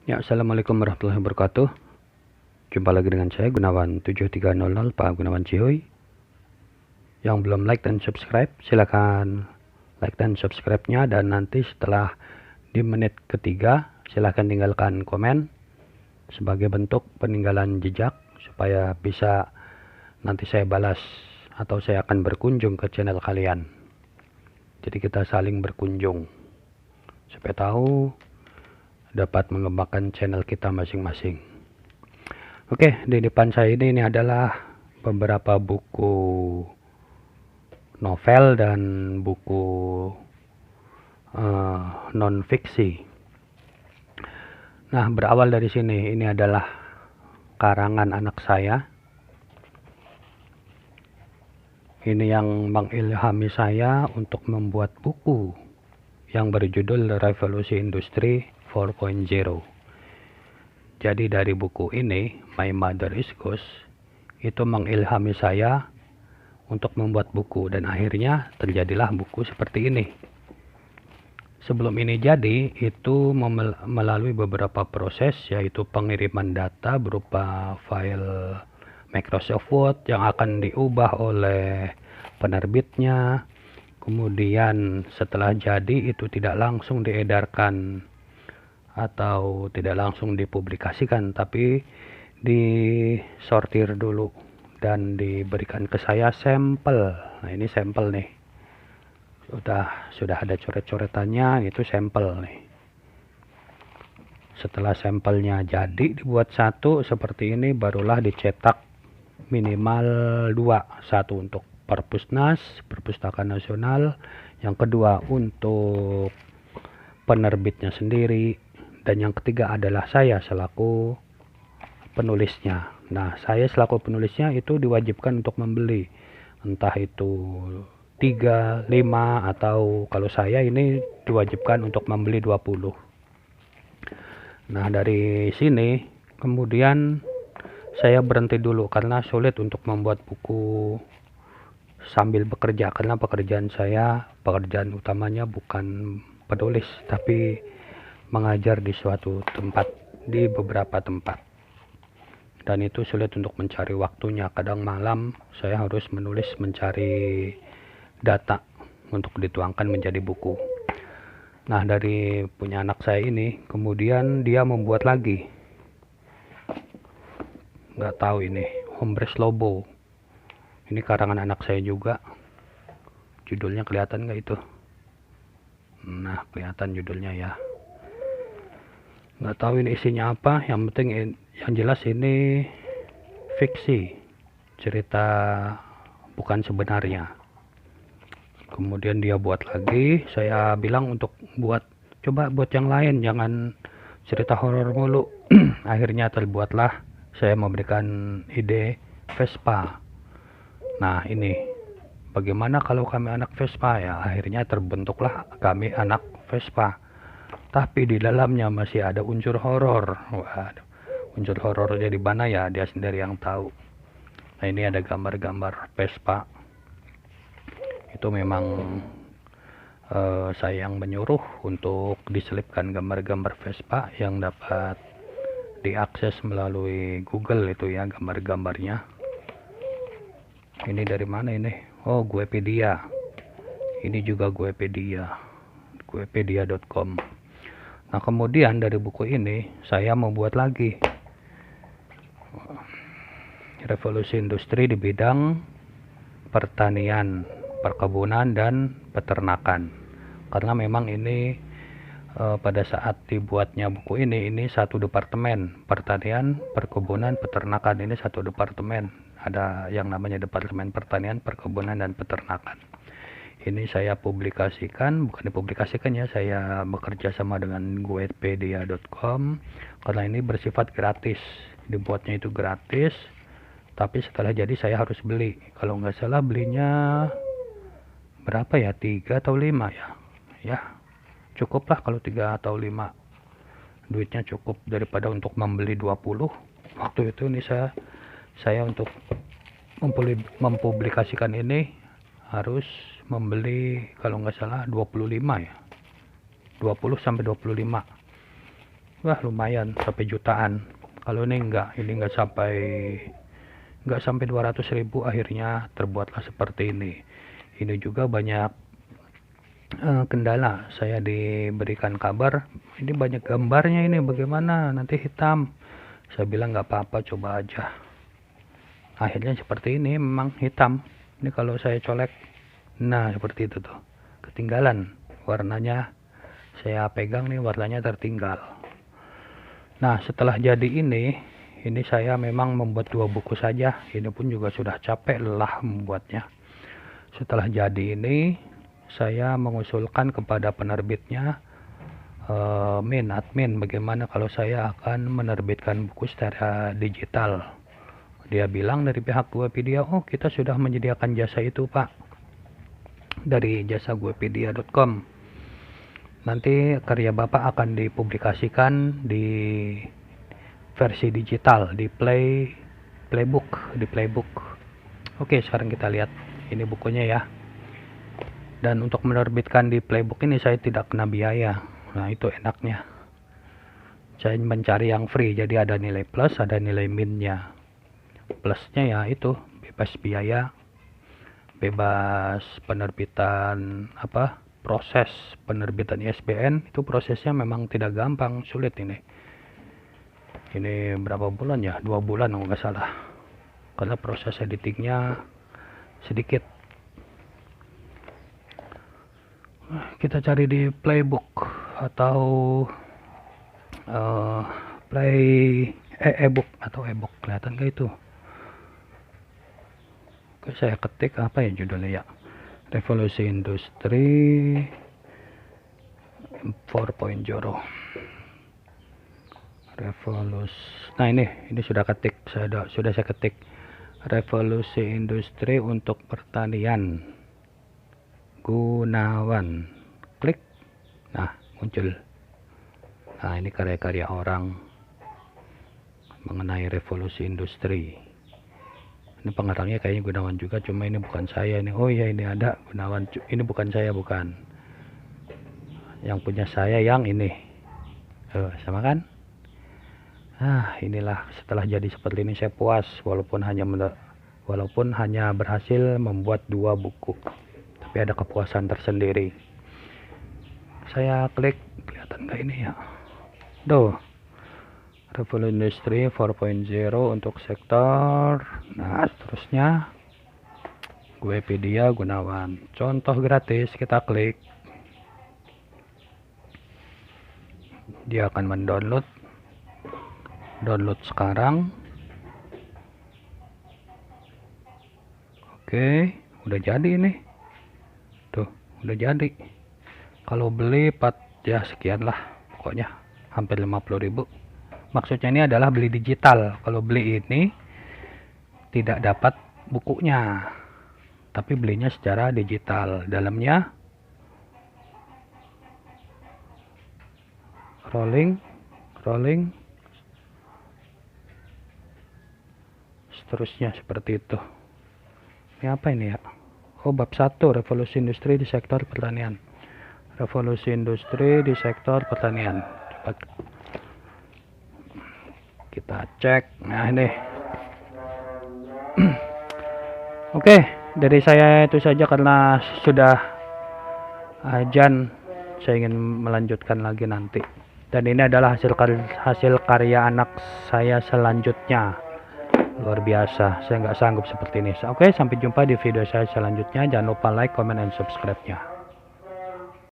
Ya, assalamualaikum warahmatullahi wabarakatuh. Jumpa lagi dengan saya Gunawan 7300 Pak Gunawan Cihoy. Yang belum like dan subscribe, silakan like dan subscribe-nya, dan nanti setelah di menit ketiga silakan tinggalkan komen sebagai bentuk peninggalan jejak supaya bisa nanti saya balas atau saya akan berkunjung ke channel kalian. Jadi kita saling berkunjung supaya tahu dapat mengembangkan channel kita masing-masing. Oke, di depan saya ini adalah beberapa buku novel dan buku non-fiksi. Nah, berawal dari sini, ini adalah karangan anak saya. Ini yang mengilhami saya untuk membuat buku yang berjudul Revolusi Industri 4.0. Jadi dari buku ini, My Mother is Ghost, itu mengilhami saya untuk membuat buku, dan akhirnya terjadilah buku seperti ini. Sebelum ini jadi, itu melalui beberapa proses, yaitu pengiriman data berupa file Microsoft Word yang akan diubah oleh penerbitnya. Kemudian setelah jadi itu tidak langsung diedarkan atau tidak langsung dipublikasikan, tapi disortir dulu dan diberikan ke saya sampel. Nah, ini sampel nih. Sudah ada coret-coretannya, itu sampel nih. Setelah sampelnya jadi dibuat satu seperti ini, barulah dicetak minimal 2. Satu untuk Perpusnas, Perpustakaan Nasional, yang kedua untuk penerbitnya sendiri, dan yang ketiga adalah saya selaku penulisnya. Nah, saya selaku penulisnya itu diwajibkan untuk membeli, entah itu 3, 5, atau kalau saya ini diwajibkan untuk membeli 20. Nah, dari sini kemudian saya berhenti dulu karena sulit untuk membuat buku sambil bekerja, karena pekerjaan utamanya bukan penulis tapi mengajar di suatu tempat, di beberapa tempat, dan itu sulit untuk mencari waktunya. Kadang malam saya harus mencari data untuk dituangkan menjadi buku. Nah, dari punya anak saya ini kemudian dia membuat lagi, nggak tahu ini, Hombres Lobo. Ini karangan anak saya juga. Judulnya kelihatan nggak itu? Nah, kelihatan judulnya ya. Nggak tahu ini isinya apa. Yang penting yang jelas ini fiksi, cerita bukan sebenarnya. Kemudian dia buat lagi. Saya bilang untuk coba buat yang lain, jangan cerita horor mulu. Akhirnya terbuatlah, saya memberikan ide Vespa. Nah, ini bagaimana kalau kami anak Vespa ya? Akhirnya terbentuklah kami anak Vespa. Tapi di dalamnya masih ada unsur horor. Waduh, unsur horornya di mana ya? Dia sendiri yang tahu. Nah, ini ada gambar-gambar Vespa. Itu memang saya yang menyuruh untuk diselipkan gambar-gambar Vespa yang dapat diakses melalui Google itu ya, gambar-gambarnya. Ini dari mana ini? Oh, Guepedia. Ini juga Guepedia. Guepedia.com. Nah, kemudian dari buku ini saya membuat lagi revolusi industri di bidang pertanian, perkebunan, dan peternakan. Karena memang ini pada saat dibuatnya buku ini satu departemen, pertanian, perkebunan, peternakan. Ini satu departemen. Ada yang namanya Departemen Pertanian, Perkebunan, dan Peternakan. Ini saya publikasikan, bukan dipublikasikan ya, saya bekerja sama dengan Guepedia.com karena ini bersifat gratis. Dibuatnya itu gratis, tapi setelah jadi saya harus beli. Kalau nggak salah belinya berapa ya, 3 atau 5 ya. Ya, cukuplah kalau 3 atau 5. Duitnya cukup daripada untuk membeli 20. Waktu itu ini saya untuk mempublikasikan ini harus membeli kalau nggak salah 25 ya, 20 sampai 25. Wah, lumayan sampai jutaan. Kalau ini enggak sampai 200.000. Akhirnya terbuatlah seperti ini. Ini juga banyak kendala. Saya diberikan kabar, ini banyak gambarnya, ini bagaimana, nanti hitam. Saya bilang nggak apa-apa, coba aja. Akhirnya seperti ini, memang hitam. Ini kalau saya colek, nah seperti itu tuh, ketinggalan warnanya. Saya pegang nih, warnanya tertinggal. Nah, setelah jadi ini saya memang membuat 2 buku saja. Ini pun juga sudah capek, lelah membuatnya. Setelah jadi ini, saya mengusulkan kepada penerbitnya, admin, bagaimana kalau saya akan menerbitkan buku secara digital. Dia bilang dari pihak Guepedia, oh kita sudah menyediakan jasa itu Pak, dari jasa guepedia.com. Nanti karya Bapak akan dipublikasikan di versi digital, di playbook. Oke, sekarang kita lihat ini bukunya ya. Dan untuk menerbitkan di playbook ini saya tidak kena biaya. Nah, itu enaknya. Saya mencari yang free, jadi ada nilai plus, ada nilai minnya. Plusnya ya itu bebas biaya, bebas penerbitan, proses penerbitan ISBN itu prosesnya memang tidak gampang, sulit ini berapa bulan ya, 2 bulan kalau nggak salah, karena proses editingnya sedikit. Kita cari di playbook atau e-book atau e-book, kelihatan gak itu? Oke, saya ketik apa ya judulnya ya, Revolusi Industri 4.0. Nah ini sudah saya ketik Revolusi Industri untuk Pertanian, Gunawan. Klik, nah muncul. Nah, ini karya-karya orang mengenai revolusi industri. Ini pengarangnya kayaknya Gunawan juga, cuma ini bukan saya ini. Oh iya, ini ada Gunawan, ini bukan saya, bukan. Yang punya saya yang ini. Sama kan? Inilah, setelah jadi seperti ini saya puas, walaupun hanya berhasil membuat 2 buku. Tapi ada kepuasan tersendiri. Saya klik, kelihatan nggak ini ya? Revolusi Industri 4.0 untuk sektor. Nah, seterusnya Guepedia Gunawan. Contoh gratis, kita klik. Dia akan mendownload. Download sekarang. Oke, udah jadi ini. Tuh, udah jadi. Kalau beli ya sekian lah, pokoknya hampir 50.000. Maksudnya ini adalah beli digital. Kalau beli ini tidak dapat bukunya, tapi belinya secara digital. Dalamnya rolling, seterusnya seperti itu. Ini apa ini ya? Oh, bab 1, revolusi industri di sektor pertanian. Revolusi industri di sektor pertanian. Coba kita cek. Nah, ini. Oke, dari saya itu saja karena sudah azan. Saya ingin melanjutkan lagi nanti. Dan ini adalah hasil karya anak saya selanjutnya. Luar biasa, saya nggak sanggup seperti ini. Oke, sampai jumpa di video saya selanjutnya. Jangan lupa like, comment, dan subscribe-nya.